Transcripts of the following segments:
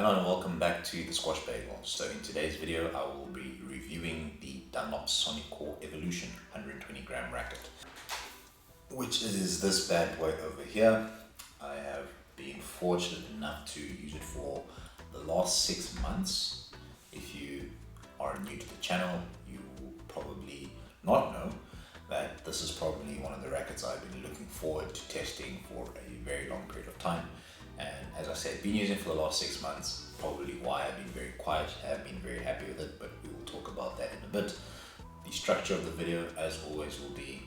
Hello and welcome back to the Squash Bagel. So in today's video I will be reviewing the Dunlop Sonic Core Evolution 120 gram racket, which is this bad boy over here. I have been fortunate enough to use it for the last 6 months. If you are new to the channel, you will probably not know that this is probably one of the rackets I've been looking forward to testing for a very long period of time. And as I said, been using it for the last 6 months, probably why I've been very quiet, have been very happy with it, but we will talk about that in a bit. The structure of the video, as always, will be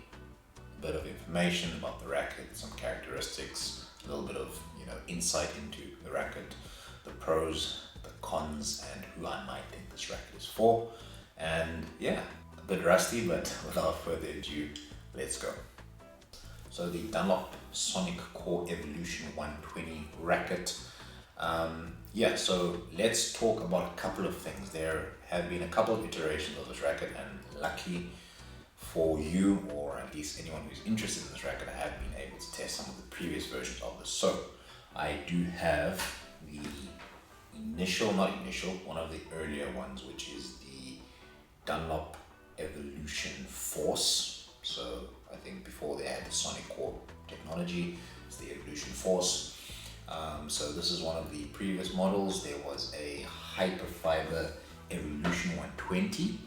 a bit of information about the racket, some characteristics, a little bit of insight into the racket, the pros, the cons, and who I might think this racket is for. And yeah, a bit rusty, but without further ado, let's go. So the Dunlop Sonic Core Evolution 120 racket. So let's talk about a couple of things. There have been a couple of iterations of this racket, and lucky for you, or at least anyone who's interested in this racket, I have been able to test some of the previous versions of this. So I do have the one of the earlier ones, which is the Dunlop Evolution Force. So I think before they had the Sonic Core technology, it's the Evolution Force. So this is one of the previous models. There was a Hyperfiber Evolution 120,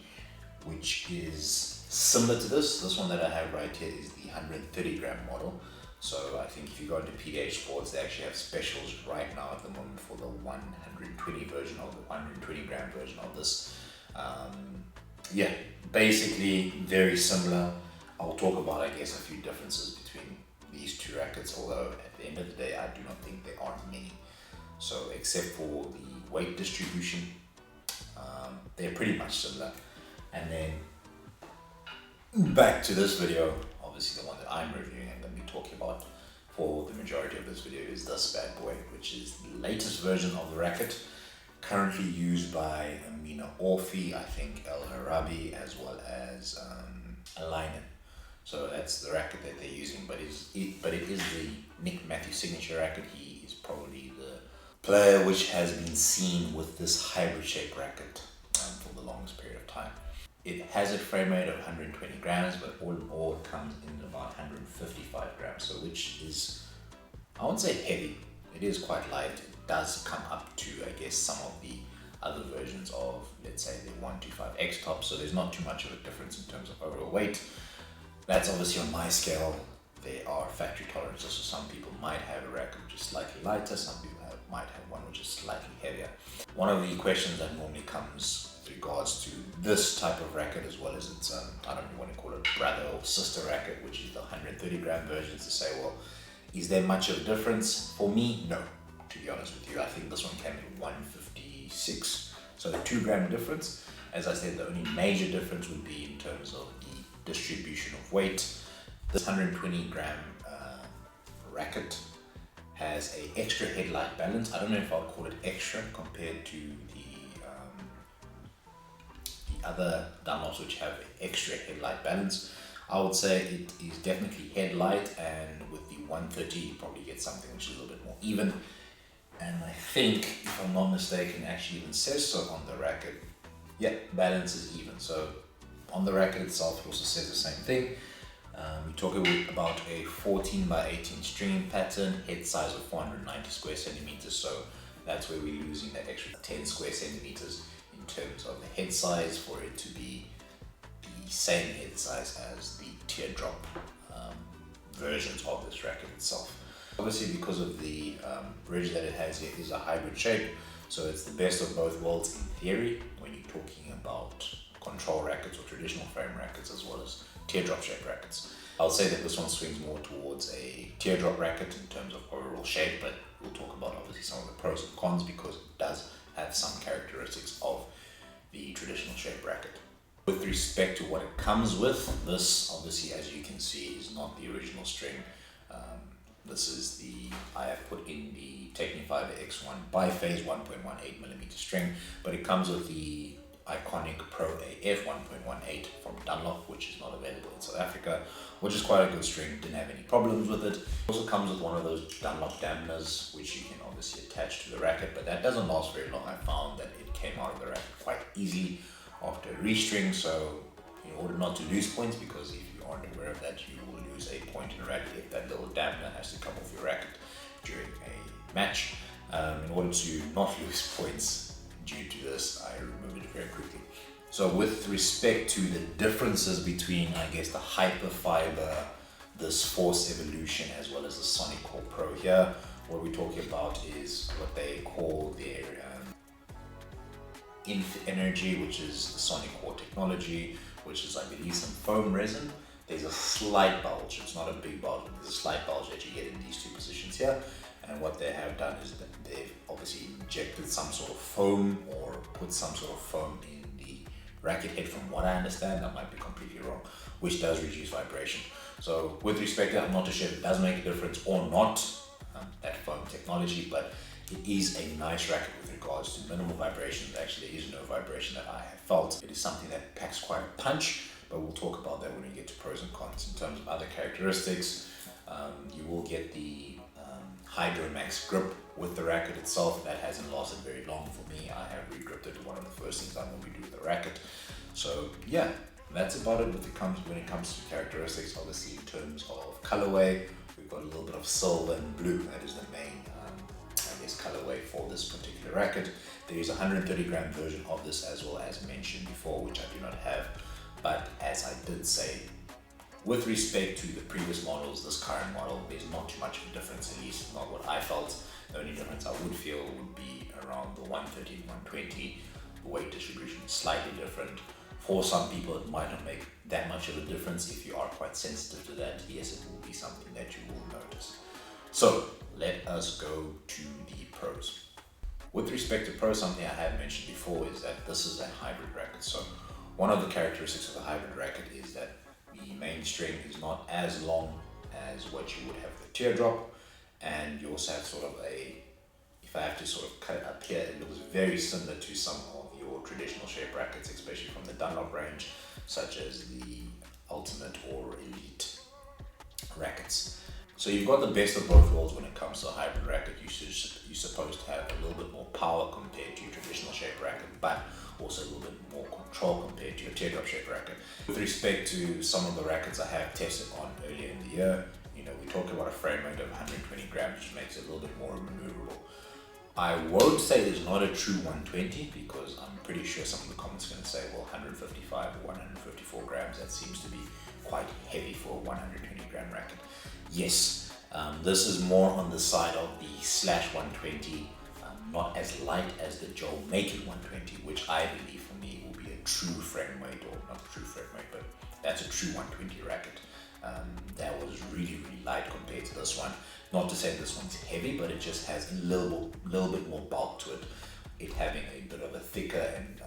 which is similar to this. This one that I have right here is the 130 gram model. So I think if you go into PDH Sports, they actually have specials right now at the moment for the 120 version of the 120 gram version of this. Basically very similar. I'll talk about, I guess, a few differences between these two rackets, although at the end of the day, I do not think there are many. So except for the weight distribution, they're pretty much similar. And then back to this video, obviously the one that I'm reviewing and going to be talking about for the majority of this video is this bad boy, which is the latest version of the racket, currently used by Amina Orfi, I think El Harabi, as well as Alainen. So that's the racket that they're using, but it is the Nick Matthews signature racket. He is probably the player which has been seen with this hybrid shape racket for the longest period of time. It has a frame rate of 120 grams, but all in all it comes in about 155 grams, so which is, I won't say heavy, it is quite light. It does come up to, I guess, some of the other versions of, let's say, the 125X top, so there's not too much of a difference in terms of overall weight. That's obviously on my scale. There are factory tolerances, so some people might have a racket which is slightly lighter, some people might have one which is slightly heavier. One of the questions that normally comes with regards to this type of racket, as well as its, I don't know, want to call it brother or sister racket, which is the 130 gram version, to say, well, is there much of a difference? For me, no, to be honest with you. I think this one came in 156, so the 2 gram difference. As I said, the only major difference would be in terms of the distribution of weight. This 120 gram racket has a extra headlight balance. I don't know if I'll call it extra compared to the other Dunlops which have extra headlight balance. I would say it is definitely headlight, and with the 130 you probably get something which is a little bit more even. And I think, if I'm not mistaken, it actually even says so on the racket. Yeah, balance is even. So on the racket itself, it also says the same thing. We talk about a 14 by 18 string pattern, head size of 490 square centimeters. So that's where we're losing that extra 10 square centimeters in terms of the head size for it to be the same head size as the teardrop versions of this racket itself. Obviously, because of the bridge that it has here is a hybrid shape, so it's the best of both worlds in theory when you're talking about control rackets or traditional frame rackets, as well as teardrop shape rackets. I'll say that this one swings more towards a teardrop racket in terms of overall shape, but we'll talk about obviously some of the pros and cons because it does have some characteristics of the traditional shape racket. With respect to what it comes with, this obviously, as you can see, is not the original string. This is I have put in the Technifiber X1 biphase 1.18mm string, but it comes with the iconic Pro AF 1.18 from Dunlop, which is not available in South Africa, which is quite a good string. Didn't have any problems with it. It also comes with one of those Dunlop dampeners, which you can obviously attach to the racket, but that doesn't last very long. I found that it came out of the racket quite easily after a restring, so in order not to lose points, because if you aren't aware of that, you will lose a point in a racket if that little dampener has to come off your racket during a match. In order to not lose points due to this, I removed it very quickly. So with respect to the differences between, I guess, the Hyperfiber, this Force Evolution, as well as the Sonic Core Pro here, what we're talking about is what they call their Inf Energy, which is the Sonic Core technology, which is, I believe, some foam resin. There's a slight bulge. It's not a big bulge, but there's a slight bulge that you get in these two positions here. And what they have done is that they've obviously injected some sort of foam or put some sort of foam in the racket head, from what I understand. I might be completely wrong, which does reduce vibration. So with respect to that, I'm not too sure if it does make a difference or not, that foam technology, but it is a nice racket with regards to minimal vibrations. Actually, there is no vibration that I have felt. It is something that packs quite a punch, but we'll talk about that when we get to pros and cons. In terms of other characteristics, you will get the Hydro Max grip with the racket itself. That hasn't lasted very long for me. I have re-gripped it, one of the first things I'm going to do with the racket. So yeah, that's about it when it comes to characteristics. Obviously, in terms of colorway, we've got a little bit of silver and blue. That is the main colorway for this particular racket. There is a 130 gram version of this, as well as mentioned before, which I do not have. But as I did say, with respect to the previous models, this current model, there's not too much of a difference, at least not what I felt. The only difference I would feel would be around the 130 and 120. The weight distribution is slightly different. For some people, it might not make that much of a difference. If you are quite sensitive to that, yes, it will be something that you will notice. So let us go to the pros. With respect to pros, something I have mentioned before is that this is a hybrid racket. So one of the characteristics of the hybrid racket is that the main string is not as long as what you would have with a teardrop, and you also have sort of a, if I have to sort of cut it up here, it looks very similar to some of your traditional shape rackets, especially from the Dunlop range, such as the Ultimate or Elite rackets. So you've got the best of both worlds when it comes to a hybrid racket. You're supposed to have a little bit more power compared to your traditional shape racket, but also a little bit more control compared to your teardrop shape racket. With respect to some of the rackets I have tested on earlier in the year, we talk about a frame weight of 120 grams, which makes it a little bit more maneuverable. I won't say there's not a true 120, because I'm pretty sure some of the comments are going to say, well, 155 or 154 grams, that seems to be quite heavy for a 120 gram racket. Yes, this is more on the side of the slash 120, not as light as the Joel Make-It 120, which I believe for me will be a true frame weight, or not true frame weight, but that's a true 120 racket. That was really, really light compared to this one. Not to say this one's heavy, but it just has a little bit more bulk to it. It having a bit of a thicker and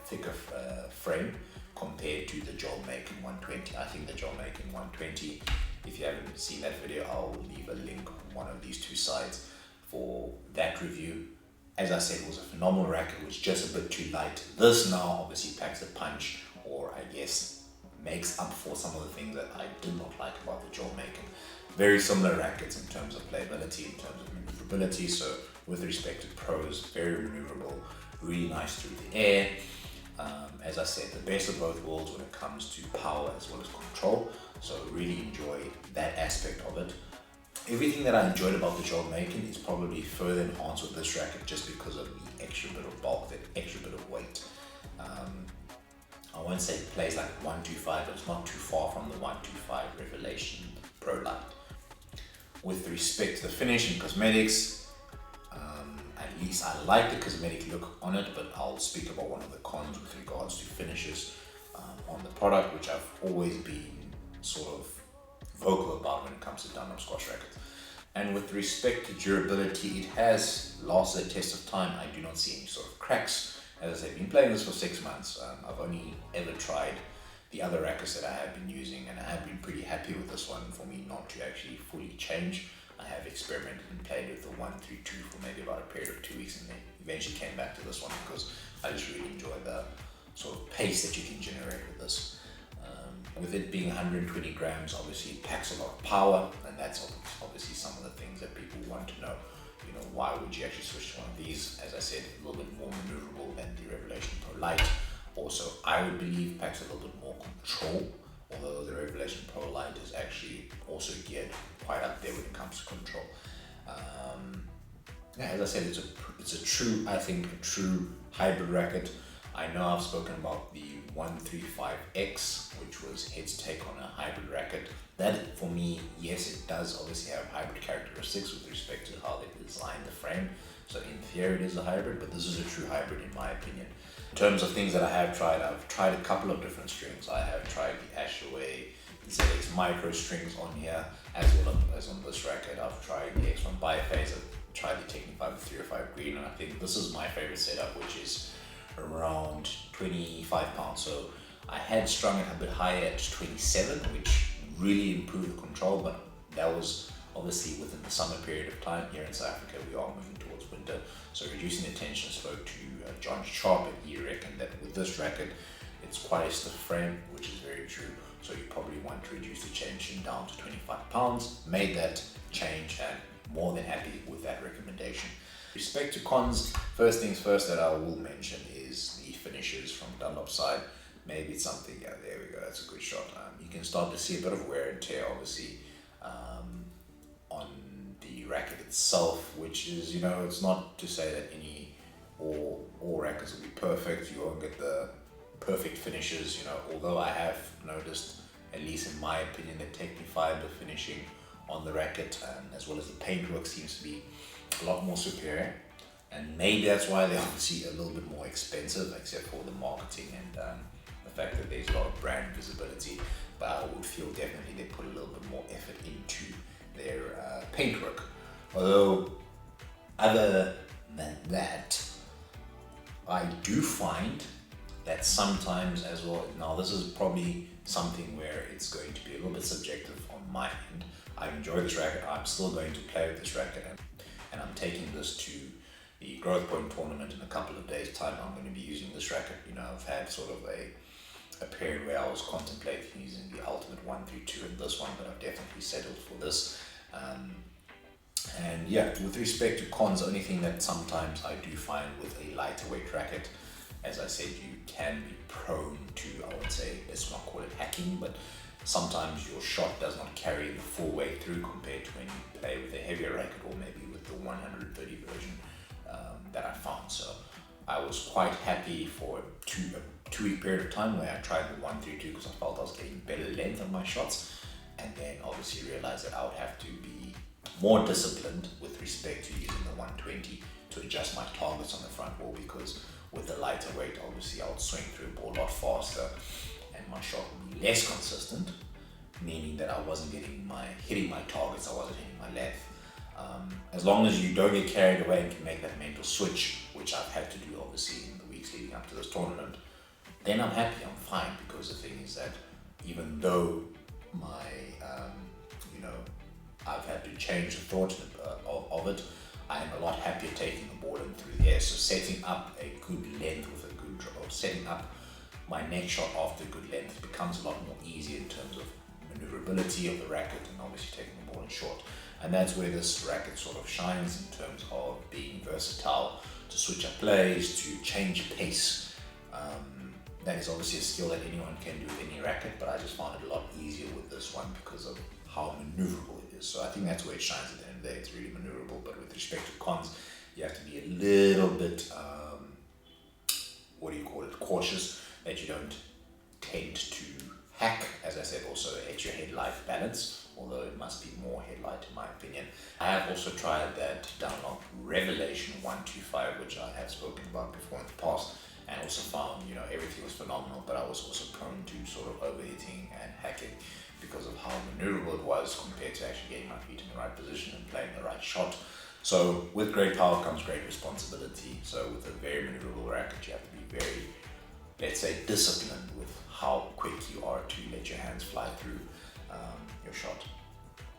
thicker frame compared to the Joel Make-It 120. I think the Joel Make-It 120, if you haven't seen that video, I'll leave a link on one of these two sides for that review. As I said, it was a phenomenal racket. It was just a bit too light. This now obviously packs the punch, or I guess makes up for some of the things that I did not like about the Joel Make-It. Very similar rackets in terms of playability, in terms of maneuverability. So with respect to pros, very maneuverable, really nice through the air. As I said, the best of both worlds when it comes to power as well as control. So really enjoy that aspect of it. Everything that I enjoyed about the Joel Make-It is probably further enhanced with this racket, just because of the extra bit of bulk, that extra bit of weight. I won't say it plays like 125, but it's not too far from the 125 Revelation Pro Light. With respect to the finish and cosmetics, at least I like the cosmetic look on it, but I'll speak about one of the cons with regards to finishes on the product, which I've always been sort of vocal about when it comes to Dunlop squash rackets. And with respect to durability, it has lasted a test of time. I do not see any sort of cracks. As I said, I've been playing this for 6 months. I've only ever tried the other rackets that I have been using, and I have been pretty happy with this one. For me not to actually fully change, I have experimented and played with the 132 for maybe about a period of 2 weeks, and then eventually came back to this one because I just really enjoyed the sort of pace that you can generate with this. With it being 120 grams, obviously it packs a lot of power, and that's obviously some of the things that people want to know. You know, why would you actually switch to one of these? As I said, a little bit more maneuverable than the Revelation Pro Lite. Also, I would believe packs a little bit more control, although the Revelation Pro Lite is actually also geared quite up there when it comes to control. Yeah, as I said, it's a true, I think, a true hybrid racket. I know I've spoken about the 135X, which was Head's take on a hybrid racket. That, for me, yes, it does obviously have hybrid characteristics with respect to how they designed the frame. So in theory, it is a hybrid, but this is a true hybrid in my opinion. In terms of things that I have tried, I've tried a couple of different strings. I have tried the Ashaway ZX Micro strings on here, as well as on this racket. I've tried the X1 Biphase, I've tried the Technifiber 305 Green, and I think this is my favorite setup, which is around 25 pounds. So I had strung it a bit higher at 27, which really improved the control, but that was obviously within the summer period of time. Here in South Africa, we are moving towards winter, so reducing the tension. Spoke to John Sharp, and he reckoned that with this racket, it's quite a stiff frame, which is very true. So you probably want to reduce the tension down to 25 pounds. Made that change, and more than happy with that recommendation. With respect to cons, first things first that I will mention is the finishes from Dunlop side. Maybe it's something, yeah, there we go, that's a good shot. You can start to see a bit of wear and tear, obviously, on the racket itself, which is, you know, it's not to say that all rackets will be perfect. You won't get the perfect finishes, you know, although I have noticed, at least in my opinion, that Technifiber finishing on the racket, as well as the paintwork, seems to be a lot more superior, and maybe that's why they're obviously a little bit more expensive, except for the marketing and the fact that there's a lot of brand visibility. But I would feel definitely they put a little bit more effort into their paintwork. Although, other than that, I do find that sometimes as well, now this is probably something where it's going to be a little bit subjective on my end. I enjoy this racket, I'm still going to play with this racket, and I'm taking this to the Growth Point tournament in a couple of days' time. I'm going to be using this racket. You know, I've had sort of a period where I was contemplating using the Ultimate 132 and this one, but I've definitely settled for this. And yeah, with respect to cons, the only thing that sometimes I do find with a lighter weight racket, as I said, you can be prone to, I would say, let's not call it hacking, but sometimes your shot does not carry the full weight through compared to when you play with a heavier racket, or maybe with the 130 version that I found. So I was quite happy for a two-week period of time where I tried the 132 because I felt I was getting better length on my shots, and then obviously realized that I would have to be more disciplined with respect to using the 120 to adjust my targets on the front wall, because with the lighter weight, obviously I would swing through a ball a lot faster and my shot would be less consistent, meaning that I wasn't hitting my targets, I wasn't hitting my length. As long as you don't get carried away and can make that mental switch, which I've had to do obviously in the weeks leading up to this tournament, then I'm happy, I'm fine, because the thing is that even though my, I've had to change the thought of it, I am a lot happier taking the ball in through the air. So setting up a good length with a good draw, or setting up my next shot after good length becomes a lot more easier in terms of maneuverability of the racket and obviously taking the ball in short. And that's where this racket sort of shines in terms of being versatile, to switch up plays, to change pace. That is obviously a skill that anyone can do with any racket, but I just found it a lot easier with this one because of how maneuverable it is. So I think that's where it shines at the end of the day. It's really maneuverable, but with respect to cons, you have to be a little bit, cautious that you don't tend to hack, as I said, also at your headlight balance, although it must be more headlight in my opinion. I have also tried that Dunlop Revelation 125, which I have spoken about before in the past, and also found, everything was phenomenal, but I was also prone to sort of overhitting and hacking because of how maneuverable it was compared to actually getting my feet in the right position and playing the right shot. So with great power comes great responsibility. So with a very maneuverable racket, you have to be very, let's say, disciplined with how quick you are to let your hands fly through your shot.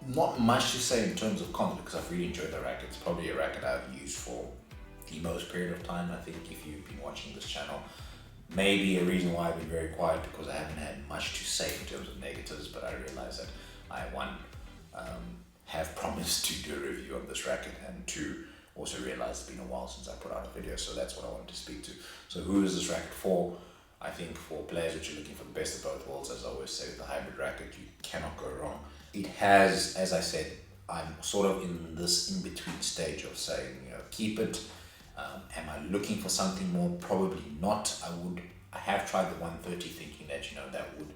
Not much to say in terms of cons, because I've really enjoyed the racket. It's probably a racket I've used for the most period of time. I think if you've been watching this channel, maybe a reason why I've been very quiet, because I haven't had much to say in terms of negatives, but I realize that I, one, have promised to do a review of this racket, and two, also realize it's been a while since I put out a video, so that's what I wanted to speak to. So who is this racket for? I think for players which are looking for the best of both worlds, as I always say with the hybrid racket, you cannot go wrong. It has, as I said, I'm sort of in this in-between stage of saying, you know, keep it. Am I looking for something more? Probably not. I have tried the 130 thinking that, you know, that would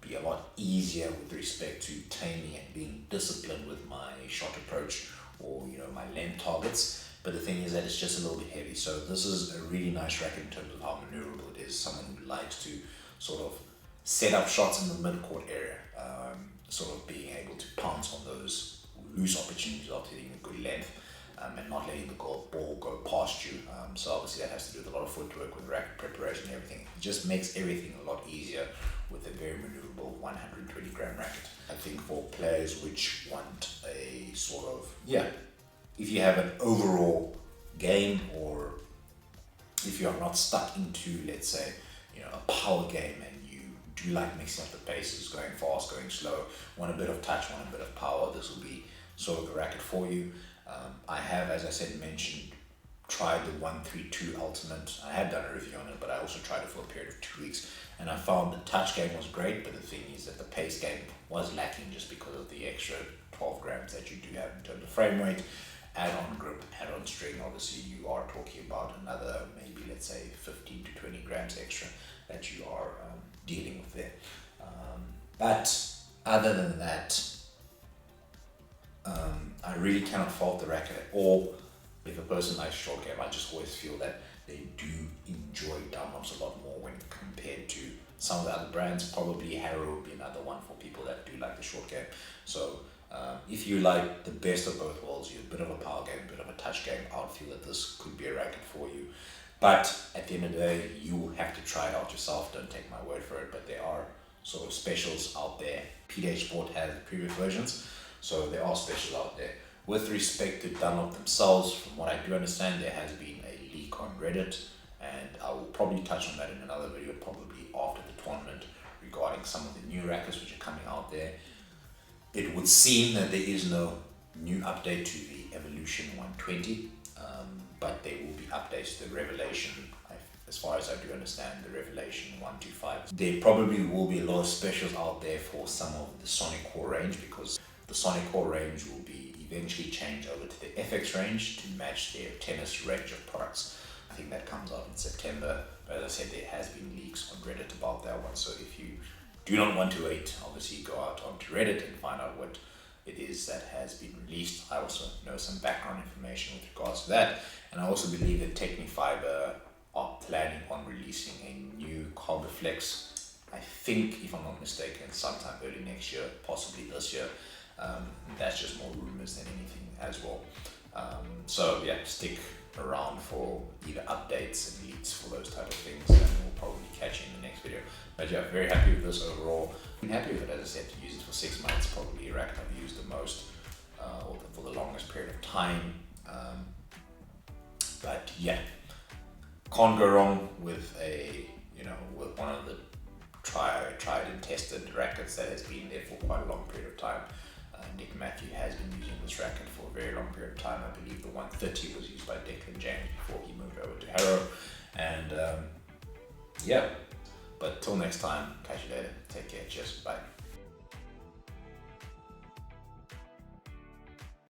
be a lot easier with respect to taming and being disciplined with my shot approach, or, you know, my length targets. But the thing is that it's just a little bit heavy. So this is a really nice racket in terms of how maneuverable it is. Someone who likes to sort of set up shots in the mid-court area, sort of being able to pounce on those loose opportunities after hitting a good length, and not letting the ball go past you. So obviously that has to do with a lot of footwork, with racket preparation and everything. It just makes everything a lot easier with a very maneuverable 120 gram racket. I think for players which want a sort of, if you have an overall game, or if you're not stuck into, let's say, you know, a power game, and you do like mixing up the paces, going fast, going slow, want a bit of touch, want a bit of power, this will be sort of the racket for you. I have, as I said, mentioned, tried the 132 Ultimate. I had done a review on it, but I also tried it for a period of 2 weeks, and I found the touch game was great, but the thing is that the pace game was lacking just because of the extra 12 grams that you do have in terms of frame rate. Add-on grip, add-on string, obviously you are talking about another, maybe let's say 15 to 20 grams extra that you are dealing with there. But other than that, I really cannot fault the racket at all. If a person likes short game, I just always feel that they do enjoy Dunlops a lot more when compared to some of the other brands. Probably Harrow would be another one for people that do like the short game. So if you like the best of both worlds, you're a bit of a power game, a bit of a touch game, I would feel that this could be a racket for you. But at the end of the day, you will have to try it out yourself. Don't take my word for it, but there are sort of specials out there. PDH Sport has previous versions, so there are specials out there. With respect to Dunlop themselves, from what I do understand, there has been a leak on Reddit, and I will probably touch on that in another video, probably after the tournament, regarding some of the new rackets which are coming out there. It would seem that there is no new update to the Evolution 120, but there will be updates to the Revelation. As far as I do understand, the Revelation 125. There probably will be a lot of specials out there for some of the Sonic Core range, because the Sonic Core range will be eventually changed over to the FX range to match their tennis range of products. I think that comes out in September. But as I said, there has been leaks on Reddit about that one, so if you do not want to wait, obviously go out onto Reddit and find out what it is that has been released. I also know some background information with regards to that, and I also believe that Technifiber are planning on releasing a new Carboflex, I think, if I'm not mistaken, sometime early next year, possibly this year. That's just more rumors than anything as well. So yeah, stick around for either updates and leaks for those type of things, and we'll probably catch you in the next video. But yeah, very happy with this overall. I'm happy with it, as I said, to use it for 6 months, probably a racket I've used the most, or for the longest period of time. But yeah, can't go wrong with with one of the tried and tested rackets that has been there for quite a long period of time. Nick Matthew has been using this racket for a very long period of time. I believe the 130 was used by Declan James before he moved over to Harrow. And yeah, but till next time, catch you later. Take care. Cheers. Bye.